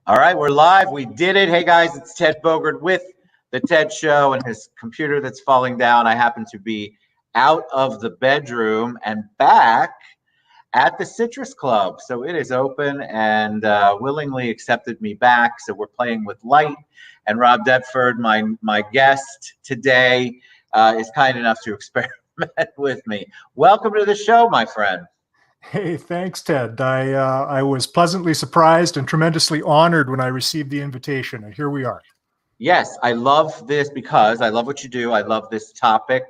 All right, we're live. We did it. Hey guys, it's Ted Bogert with the Ted Show and his computer that's falling down. I happen to be out of the bedroom and back at the Citrus Club. So it is open and willingly accepted me back. So we're playing with light. And Rob Deptford, my guest today, is kind enough to experiment with me. Welcome to the show, my friend. Hey, thanks, Ted. I was pleasantly surprised and tremendously honored when I received the invitation, and here we are. Yes, I love this because I love what you do. I love this topic.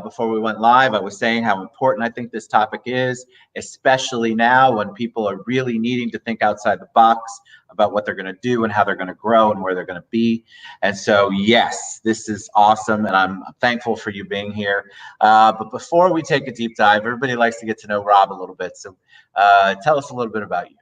Before we went live, I was saying how important I think this topic is, especially now when people are really needing to think outside the box about what they're going to do and how they're going to grow and where they're going to be. And so, yes, this is awesome, and I'm thankful for you being here. But before we take a deep dive, everybody likes to get to know Rob a little bit. So tell us a little bit about you.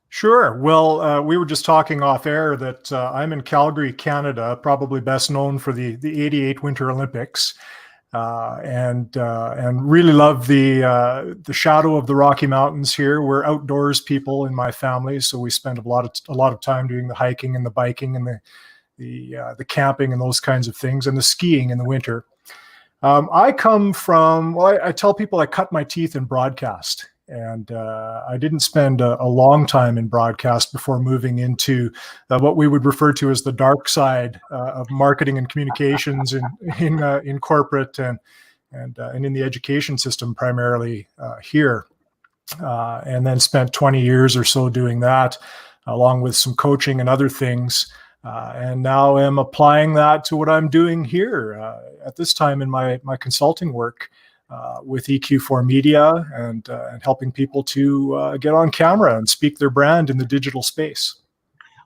Sure. Well, we were just talking off air that I'm in Calgary, Canada, probably best known for the '88 Winter Olympics, and really love the shadow of the Rocky Mountains here. We're outdoors people in my family, so we spend a lot of time doing the hiking and the biking and the camping and those kinds of things, and the skiing in the winter. I come from, well, I tell people I cut my teeth in broadcast. And I didn't spend a long time in broadcast before moving into what we would refer to as the dark side of marketing and communications in corporate and in the education system, primarily here. And then spent 20 years or so doing that, along with some coaching and other things. And now I'm applying that to what I'm doing here at this time in my consulting work. With EQ4 Media and helping people to get on camera and speak their brand in the digital space.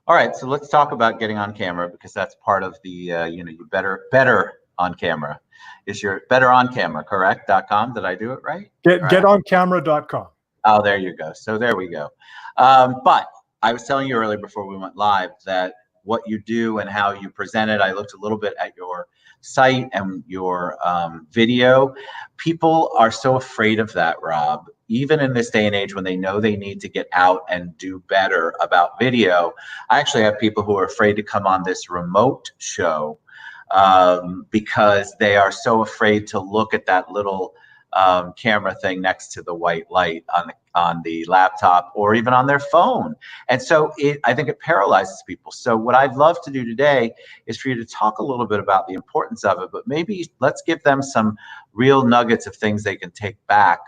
All right, so let's talk about getting on camera, because that's part of the you better on camera. Is your better on camera correct.com? Did I do it right? Getoncamera.com. Oh, there you go. So there we go. But I was telling you earlier before we went live that what you do and how you present it. I looked a little bit at your site and your video. People are so afraid of that, Rob. Even in this day and age when they know they need to get out and do better about video. I actually have people who are afraid to come on this remote show because they are so afraid to look at that little camera thing next to the white light on the laptop or even on their phone. And so I think it paralyzes people. So what I'd love to do today is for you to talk a little bit about the importance of it, but maybe let's give them some real nuggets of things they can take back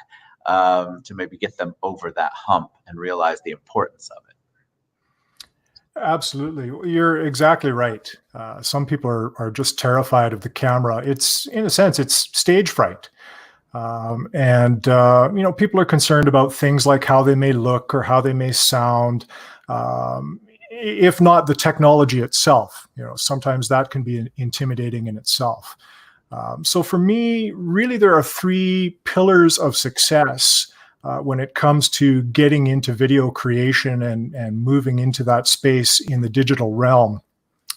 to maybe get them over that hump and realize the importance of it. Absolutely. You're exactly right. Some people are just terrified of the camera. It's, in a sense, it's stage fright. People are concerned about things like how they may look or how they may sound, if not the technology itself. Sometimes that can be intimidating in itself. So for me, really, there are three pillars of success when it comes to getting into video creation and moving into that space in the digital realm.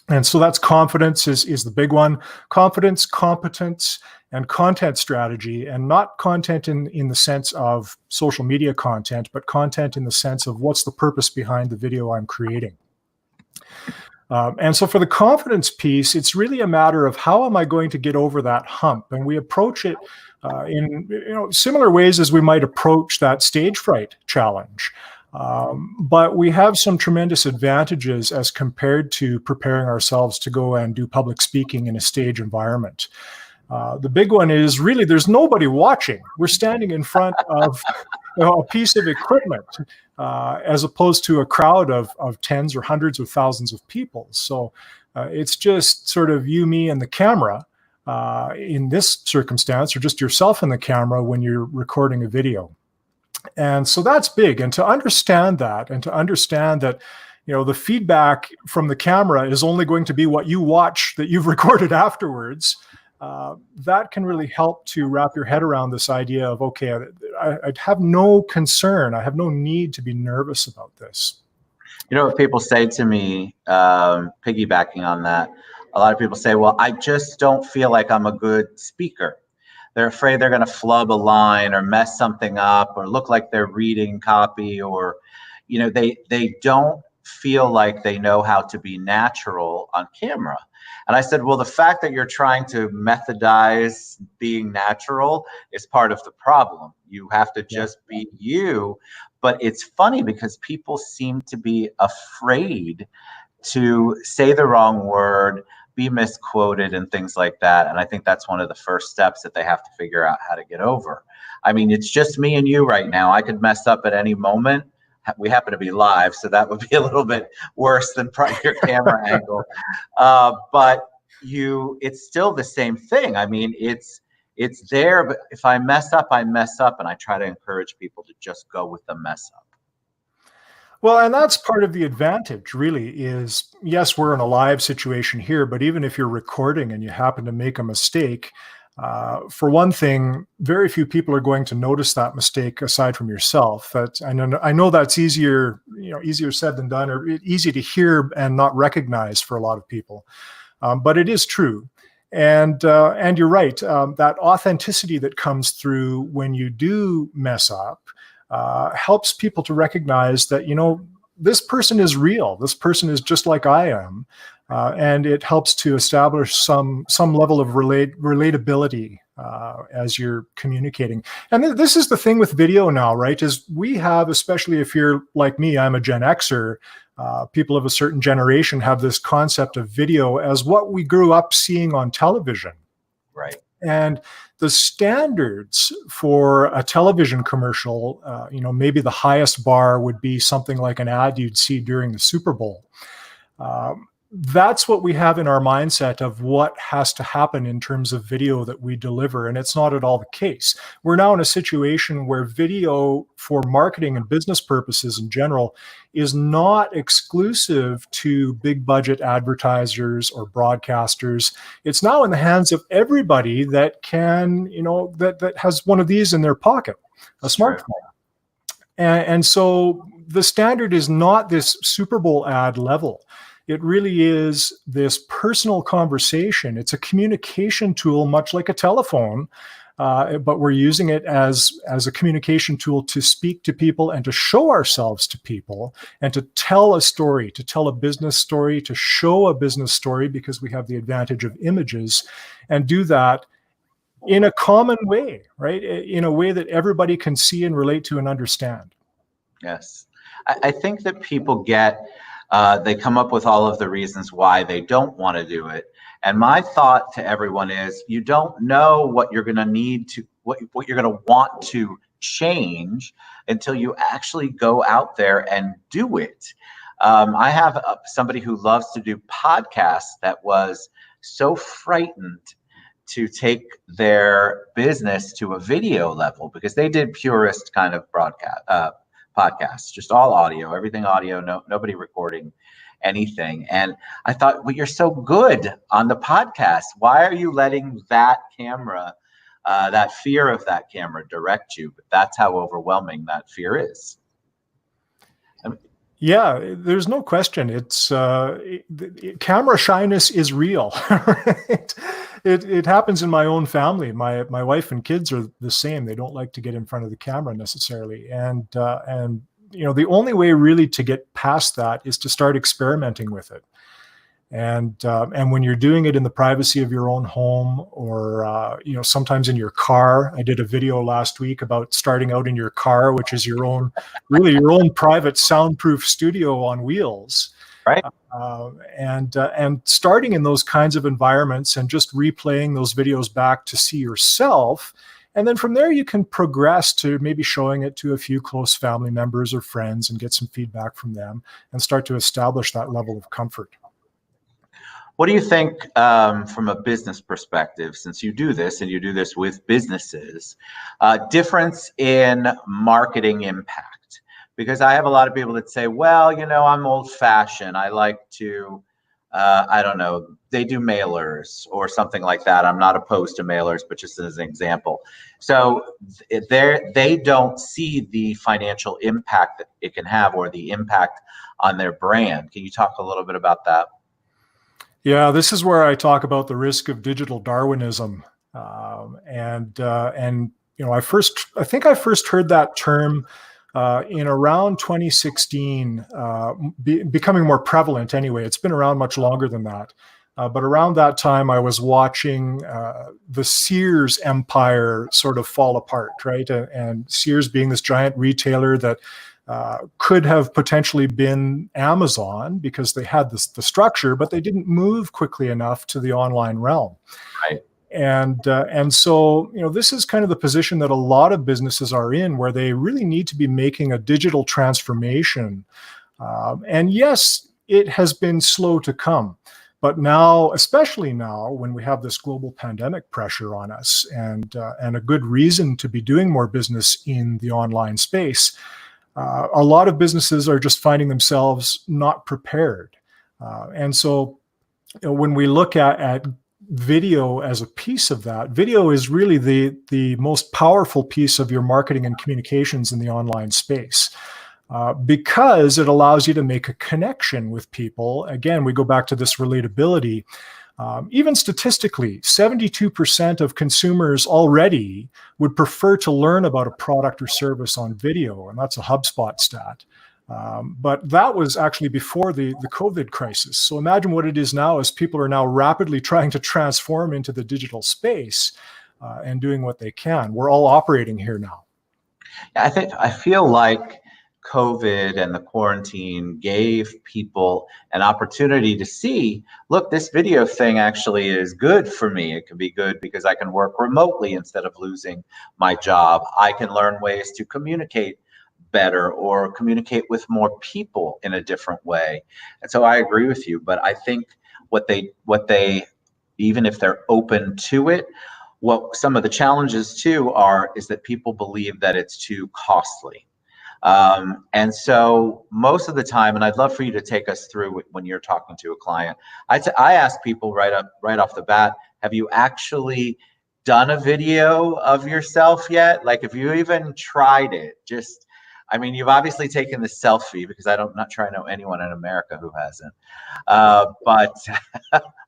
And so that's confidence is the big one. Confidence, competence, and content strategy, and not content in the sense of social media content, but content in the sense of what's the purpose behind the video I'm creating. And so for the confidence piece, it's really a matter of how am I going to get over that hump? And we approach it in similar ways as we might approach that stage fright challenge. But we have some tremendous advantages as compared to preparing ourselves to go and do public speaking in a stage environment. The big one is really there's nobody watching. We're standing in front of a piece of equipment as opposed to a crowd of tens or hundreds or thousands of people. So it's just sort of you, me, and the camera in this circumstance, or just yourself and the camera when you're recording a video. And so that's big. And to understand that, the feedback from the camera is only going to be what you watch that you've recorded afterwards. That can really help to wrap your head around this idea of, okay, I'd have no concern. I have no need to be nervous about this. You know what people say to me, piggybacking on that, a lot of people say, well, I just don't feel like I'm a good speaker. They're afraid they're going to flub a line or mess something up or look like they're reading copy, or, they don't feel like they know how to be natural on camera. And I said, well, the fact that you're trying to methodize being natural is part of the problem. You have to just be you. But it's funny because people seem to be afraid to say the wrong word, be misquoted, and things like that. And I think that's one of the first steps that they have to figure out how to get over. I mean, it's just me and you right now. I could mess up at any moment. We happen to be live, so that would be a little bit worse than your camera angle. But it's still the same thing. I mean, it's there, but if I mess up, I mess up, and I try to encourage people to just go with the mess up. Well, and that's part of the advantage, really, is yes, we're in a live situation here, but even if you're recording and you happen to make a mistake, for one thing, very few people are going to notice that mistake aside from yourself. That I know that's easier said than done, or easy to hear and not recognize for a lot of people. But it is true. And you're right, that authenticity that comes through when you do mess up helps people to recognize that, this person is real. This person is just like I am. And it helps to establish some level of relatability as you're communicating. And this is the thing with video now, right? Is we have, especially if you're like me, I'm a Gen Xer, people of a certain generation have this concept of video as what we grew up seeing on television. Right. And the standards for a television commercial, maybe the highest bar would be something like an ad you'd see during the Super Bowl. That's what we have in our mindset of what has to happen in terms of video that we deliver. And it's not at all the case. We're now in a situation where video for marketing and business purposes in general is not exclusive to big budget advertisers or broadcasters. It's now in the hands of everybody that can, that has one of these in their pocket, a smartphone. And so the standard is not this Super Bowl ad level. It really is this personal conversation. It's a communication tool, much like a telephone, but we're using it as a communication tool to speak to people and to show ourselves to people and to tell a story, to tell a business story, to show a business story, because we have the advantage of images, and do that in a common way, right? In a way that everybody can see and relate to and understand. Yes. I think that people they come up with all of the reasons why they don't want to do it. And my thought to everyone is, you don't know what you're going to need to, what you're going to want to change until you actually go out there and do it. I have somebody who loves to do podcasts that was so frightened to take their business to a video level because they did purist kind of podcasts, just all audio, everything audio, nobody recording anything. And I thought, well, you're so good on the podcast. Why are you letting that camera, that fear of that camera direct you? But that's how overwhelming that fear is. Yeah, there's no question. It's camera shyness is real. Right? It happens in my own family. My wife and kids are the same. They don't like to get in front of the camera necessarily. And the only way really to get past that is to start experimenting with it. And when you're doing it in the privacy of your own home, or sometimes in your car. I did a video last week about starting out in your car, which is your own private soundproof studio on wheels. Right. And starting in those kinds of environments and just replaying those videos back to see yourself. And then from there, you can progress to maybe showing it to a few close family members or friends and get some feedback from them and start to establish that level of comfort. What do you think from a business perspective, since you do this and you do this with businesses, difference in marketing impact? Because I have a lot of people that say, well, I'm old fashioned. I like to, they do mailers or something like that. I'm not opposed to mailers, but just as an example. So they don't see the financial impact that it can have or the impact on their brand. Can you talk a little bit about that? Yeah, this is where I talk about the risk of digital Darwinism. I think I first heard that term in around 2016, becoming more prevalent anyway. It's been around much longer than that. But around that time, I was watching the Sears empire sort of fall apart, right? And Sears being this giant retailer that could have potentially been Amazon because they had the structure, but they didn't move quickly enough to the online realm. Right. And so, this is kind of the position that a lot of businesses are in, where they really need to be making a digital transformation. And yes, it has been slow to come. But now, especially now, when we have this global pandemic pressure on us, and a good reason to be doing more business in the online space, a lot of businesses are just finding themselves not prepared. And so, when we look at video as a piece of that, video is really the most powerful piece of your marketing and communications in the online space. Because it allows you to make a connection with people. Again, we go back to this relatability. Even statistically, 72% of consumers already would prefer to learn about a product or service on video, and that's a HubSpot stat. But that was actually before the COVID crisis. So imagine what it is now, as people are now rapidly trying to transform into the digital space and doing what they can. We're all operating here now. Yeah, I feel like COVID and the quarantine gave people an opportunity to see, look, this video thing actually is good for me. It can be good because I can work remotely instead of losing my job. I can learn ways to communicate better or communicate with more people in a different way. And so I agree with you, but I think what they even if they're open to it, what some of the challenges too is that people believe that it's too costly. And so most of the time, and I'd love for you to take us through when you're talking to a client, I ask people right off the bat, have you actually done a video of yourself yet? Like, if you even tried it, you've obviously taken the selfie, because I'm not sure I know anyone in America who hasn't, but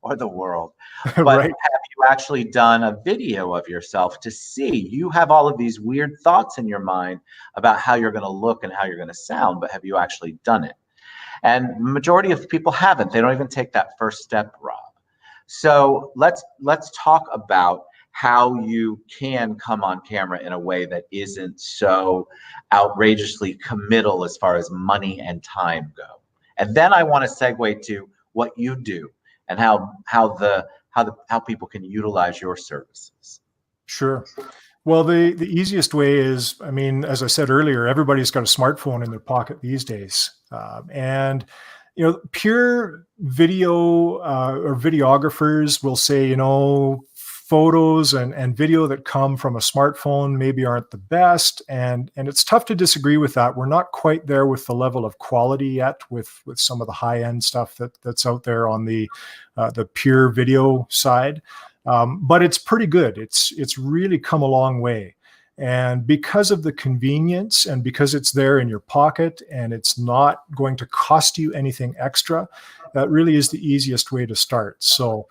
or the world. But Right. have you actually done a video of yourself to see? You have all of these weird thoughts in your mind about how you're going to look and how you're going to sound, but have you actually done it? And the majority of people haven't. They don't even take that first step, Rob. So let's talk about how you can come on camera in a way that isn't so outrageously committal as far as money and time go. And then I want to segue to what you do and how people can utilize your services. Sure. Well, the easiest way is, as I said earlier, everybody's got a smartphone in their pocket these days. And pure video or videographers will say, photos and video that come from a smartphone maybe aren't the best. And it's tough to disagree with that. We're not quite there with the level of quality yet with some of the high-end stuff that's out there on the pure video side. But it's pretty good. It's really come a long way. And because of the convenience and because it's there in your pocket and it's not going to cost you anything extra, that really is the easiest way to start. So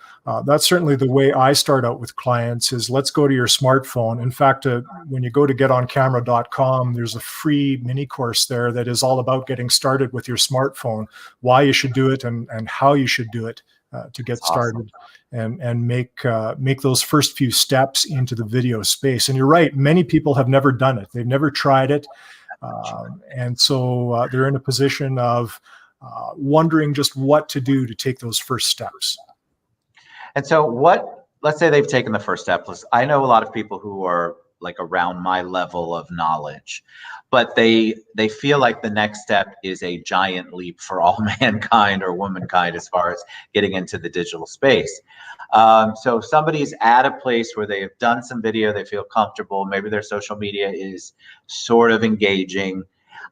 that's certainly the way I start out with clients is, let's go to your smartphone. In fact, when you go to getoncamera.com, there's a free mini course there that is all about getting started with your smartphone, why you should do it and how you should do it to get started. Awesome. and make those first few steps into the video space. And you're right, many people have never done it. They've never tried it. And so they're in a position of wondering just what to do to take those first steps. And so let's say they've taken the first step. I know a lot of people who are like around my level of knowledge, but they feel like the next step is a giant leap for all mankind or womankind as far as getting into the digital space. So if somebody's at a place where they have done some video, they feel comfortable, maybe their social media is sort of engaging,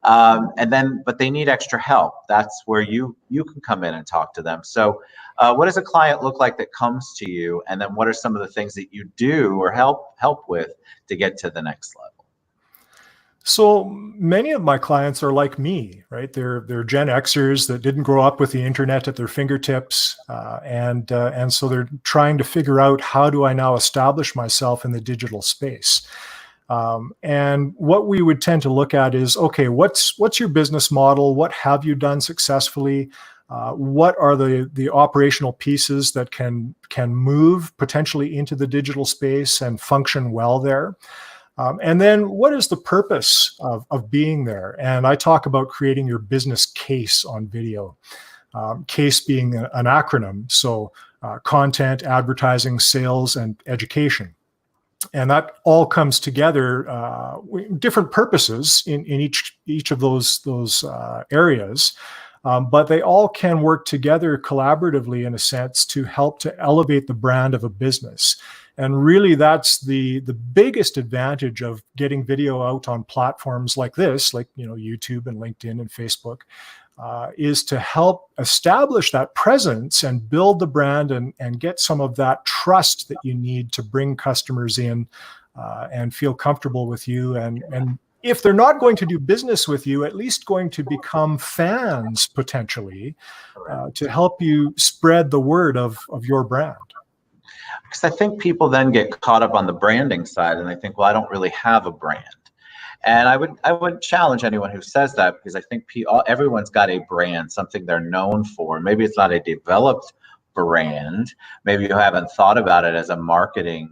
but they need extra help. That's where you can come in and talk to them. So what does a client look like that comes to you? And then what are some of the things that you do or help with to get to the next level? So many of my clients are like me, right? They're Gen Xers that didn't grow up with the internet at their fingertips. And so they're trying to figure out, how do I now establish myself in the digital space? And what we would tend to look at is, okay, what's your business model? What have you done successfully? What are the operational pieces that can move potentially into the digital space and function well there? And then what is the purpose of being there? And I talk about creating your business case on video. CASE being an acronym, so content, advertising, sales, and education. And that all comes together, different purposes in each of those areas, but they all can work together collaboratively in a sense to help to elevate the brand of a business. And really, that's the biggest advantage of getting video out on platforms like this, like YouTube and LinkedIn and Facebook, is to help establish that presence and build the brand and get some of that trust that you need to bring customers in and feel comfortable with you. And if they're not going to do business with you, at least going to become fans potentially to help you spread the word of your brand. Because I think people then get caught up on the branding side and they think, well, I don't really have a brand. And I would challenge anyone who says that, because I think everyone's got a brand, something they're known for. Maybe it's not a developed brand. Maybe you haven't thought about it as a marketing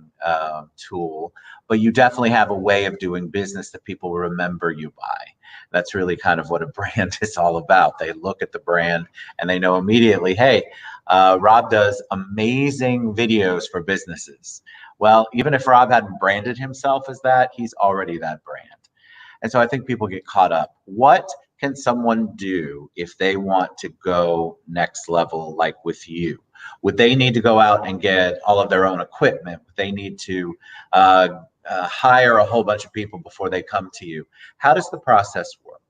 tool, but you definitely have a way of doing business that people remember you by. That's really kind of what a brand is all about. They look at the brand and they know immediately, hey, Rob does amazing videos for businesses. Well, even if Rob hadn't branded himself as that, he's already that brand. And so I think people get caught up. What can someone do if they want to go next level, like with you? Would they need to go out and get all of their own equipment? Would they need to hire a whole bunch of people before they come to you? How does the process work?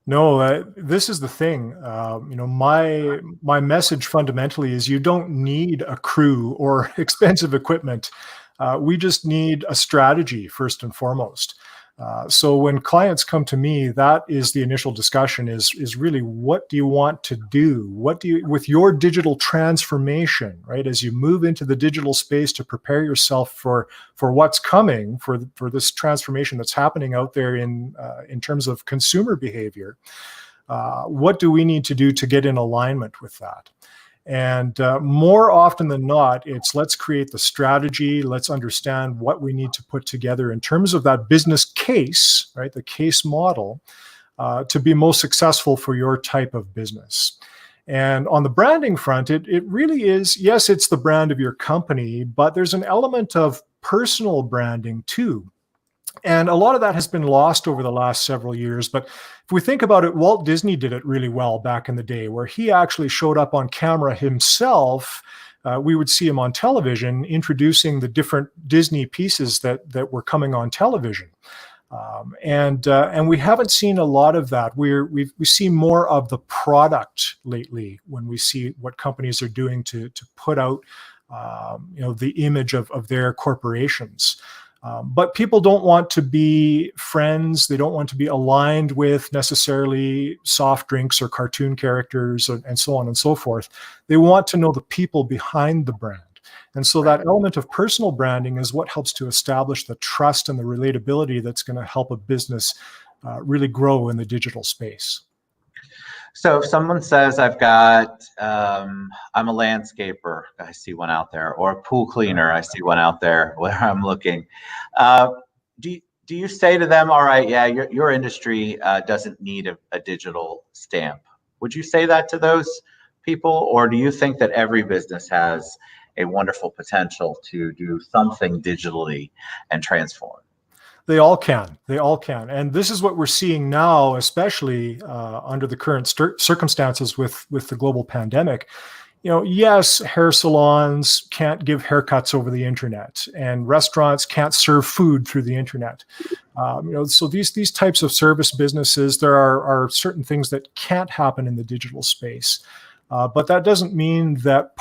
No, this is the thing. My message fundamentally is you don't need a crew or expensive equipment. We just need a strategy first and foremost. So when clients come to me, that is the initial discussion is really, what do you want to do? What do you, with your digital transformation, right? As you move into the digital space to prepare yourself for what's coming, for this transformation that's happening out there in terms of consumer behavior, what do we need to do to get in alignment with that? And more often than not, it's let's create the strategy, let's understand what we need to put together in terms of that business case, right? The case model to be most successful for your type of business. And on the branding front, it really is, yes, it's the brand of your company, but there's an element of personal branding too. And a lot of that has been lost over the last several years. But if we think about it, Walt Disney did it really well back in the day, where he actually showed up on camera himself. We would see him on television introducing the different Disney pieces that were coming on television. And we haven't seen a lot of that. We see more of the product lately when we see what companies are doing to put out the image of their corporations. But people don't want to be friends. They don't want to be aligned with necessarily soft drinks or cartoon characters and so on and so forth. They want to know the people behind the brand. And so that element of personal branding is what helps to establish the trust and the relatability that's going to help a business really grow in the digital space. So if someone says, I'm a landscaper, I see one out there, or a pool cleaner, I see one out there where I'm looking. Do you say to them, all right, yeah, your industry doesn't need a digital stamp? Would you say that to those people? Or do you think that every business has a wonderful potential to do something digitally and transform? They all can. They all can. And this is what we're seeing now, especially under the current circumstances with the global pandemic. Yes, hair salons can't give haircuts over the internet, and restaurants can't serve food through the internet. So these types of service businesses, there are certain things that can't happen in the digital space. But that doesn't mean that other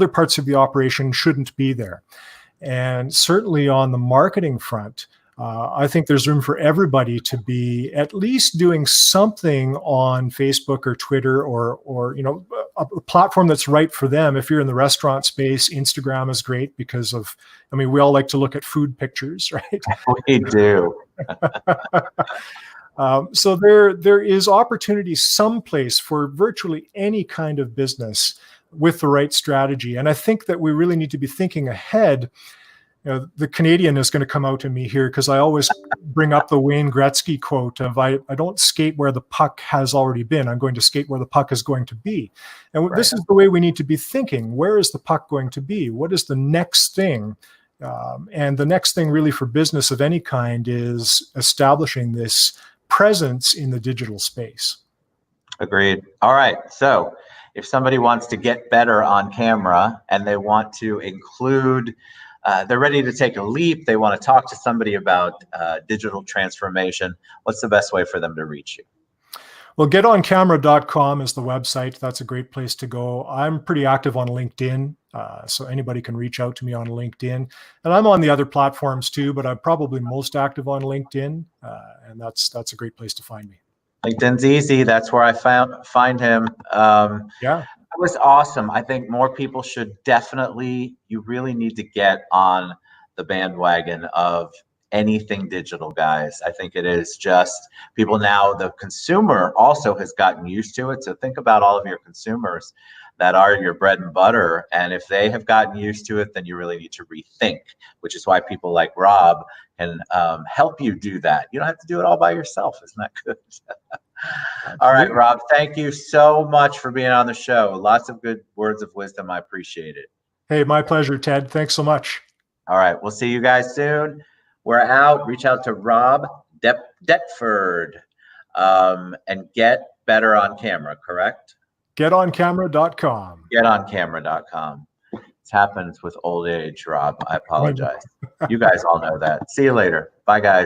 parts of the operation shouldn't be there. And certainly on the marketing front, I think there's room for everybody to be at least doing something on Facebook or Twitter, or a platform that's right for them. If you're in the restaurant space, Instagram is great because of, I mean, we all like to look at food pictures, right? We do. So there is opportunity someplace for virtually any kind of business with the right strategy. And I think that we really need to be thinking ahead. The Canadian is going to come out in me here because I always bring up the Wayne Gretzky quote of, I don't skate where the puck has already been. I'm going to skate where the puck is going to be. And this is the way we need to be thinking. Where is the puck going to be? What is the next thing? And the next thing really for business of any kind is establishing this presence in the digital space. Agreed. All right. So if somebody wants to get better on camera and they want to include, they're ready to take a leap, they want to talk to somebody about digital transformation, what's the best way for them to reach you? Well, getoncamera.com is the website. That's a great place to go. I'm pretty active on LinkedIn, so anybody can reach out to me on LinkedIn. And I'm on the other platforms too, but I'm probably most active on LinkedIn, and that's a great place to find me. LinkedIn's easy. That's where I find him. Yeah. It was awesome. I think more people should definitely, you really need to get on the bandwagon of anything digital, guys. I think it is just people now, the consumer also has gotten used to it. So think about all of your consumers that are your bread and butter. And if they have gotten used to it, then you really need to rethink, which is why people like Rob can help you do that. You don't have to do it all by yourself. Isn't that good? All right, Rob, thank you so much for being on the show. Lots of good words of wisdom. I appreciate it. Hey, my pleasure, Ted. Thanks so much. All right, we'll see you guys soon. We're out. Reach out to Rob Deptford and get better on camera, correct? Getoncamera.com. Getoncamera.com. It happens with old age, Rob. I apologize. You guys all know that. See you later. Bye, guys.